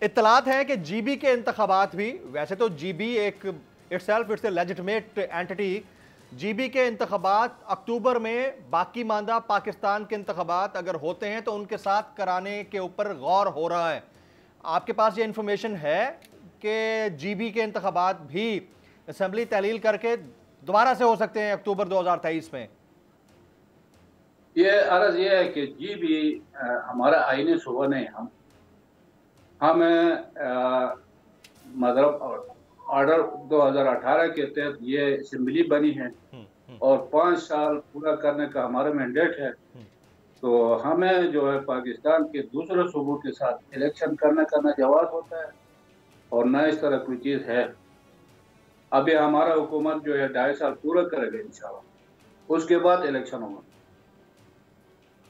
इत्तलात है कि जीबी के इंतखाबात भी, वैसे तो जीबी एक it's a legitimate entity, GB के इंतखाबात अक्टूबर में, बाकी मानदा पाकिस्तान के इंतखाबात अगर होते हैं तो उनके साथ कराने के ऊपर गौर हो रहा है। आपके पास ये इंफॉर्मेशन है कि जीबी के इंतखाबात भी असम्बली तहलील करके दोबारा से हो सकते हैं अक्टूबर 2023 में? ये अर्ज ये है कि जीबी हमारा आईनी सूबा नहीं, हम मतलब ऑर्डर 2018 के तहत ये असम्बली बनी है और 5 साल पूरा करने का हमारा मैंडेट है। तो हमें जो है पाकिस्तान के दूसरे सूबों के साथ इलेक्शन करने का न जवाब होता है और न इस तरह कोई चीज़ है। अभी हमारा हुकूमत जो है 2.5 साल पूरा करेगा इंशाल्लाह, उसके बाद इलेक्शन होगा।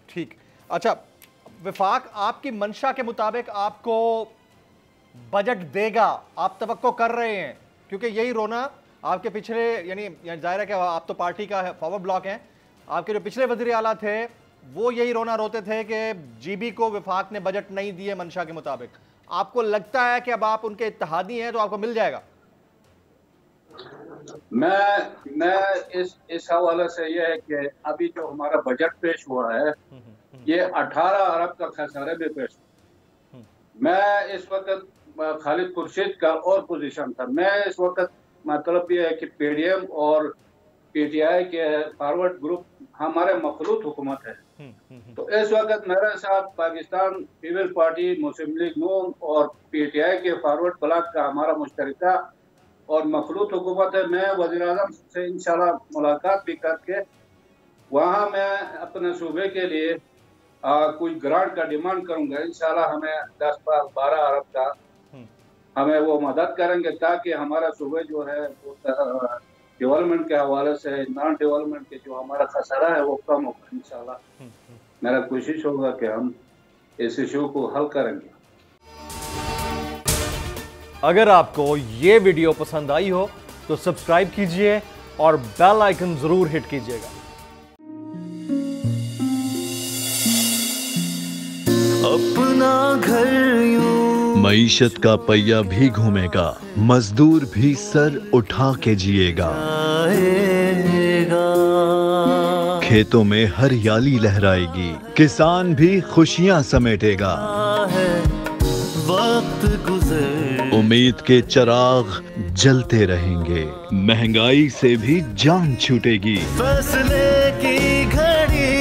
ठीक, अच्छा विफाक आपकी मंशा के मुताबिक आपको बजट देगा, आप तवक्को कर रहे हैं? क्योंकि यही रोना आपके पिछले, यानी जाहिर है कि आप तो पार्टी का फॉरवर्ड ब्लॉक हैं, आपके जो पिछले वज़ीर आला थे वो यही रोना रोते थे कि जीबी को विफाक ने बजट नहीं दिए मंशा के मुताबिक। आपको लगता है कि अब आप उनके इत्तेहादी हैं तो आपको मिल जाएगा? मैं इस हवाले से यह है कि अभी जो हमारा बजट पेश हुआ है ये 18 अरब का खसारा भी पेश हुआ। मैं इस वक्त खालिद खुर्शीद का और पोजीशन था, मैं इस वक्त मतलब ये है कि पीडीएम और पीटीआई के फॉरवर्ड ग्रुप हमारे मखलूत हुकूमत है। तो इस वक्त मेरे साथ पाकिस्तान पीपल्स पार्टी, मुस्लिम लीग नून और पीटीआई के फॉरवर्ड ब्लॉक का हमारा मुश्तरका और मखलूत हुकूमत है। मैं वज़ीर आज़म से इंशाल्लाह मुलाकात भी करके वहाँ मैं अपने सूबे के लिए कुछ ग्रांट का डिमांड करूंगा। इंशाल्लाह हमें 10-12 अरब का हमें वो मदद करेंगे ताकि हमारा सूबे जो है वो डेवलपमेंट के हवाले से, नॉन डेवलपमेंट के जो हमारा खसारा है वो कम होगा। इंशाल्लाह मेरा कोशिश होगा कि हम इस इशू को हल करेंगे। अगर आपको ये वीडियो पसंद आई हो तो सब्सक्राइब कीजिए और बेल आइकन जरूर हिट कीजिएगा। अपना घर यूं मईशत का पहिया भी घूमेगा, मजदूर भी सर उठा के जिएगा। खेतों में हरियाली लहराएगी, किसान भी खुशियां समेटेगा। वक्त गुजर उम्मीद के चिराग जलते रहेंगे, महंगाई से भी जान छूटेगी। फैसले की घड़ी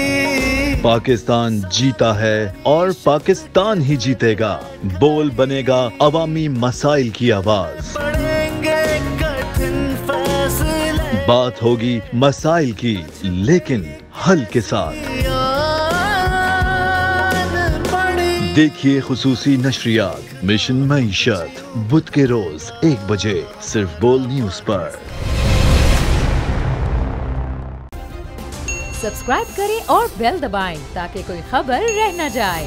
पाकिस्तान जीता है और पाकिस्तान ही जीतेगा। बोल बनेगा अवामी मसाइल की आवाज, पड़ेंगे कठिन फैसले, बात होगी मसाइल की लेकिन हल के साथ। देखिए खुसूसी नशरियात मिशन मईशत बुध के रोज 1 बजे सिर्फ बोल न्यूज पर। सब्सक्राइब करें और बेल दबाएं ताकि कोई खबर रह न जाए।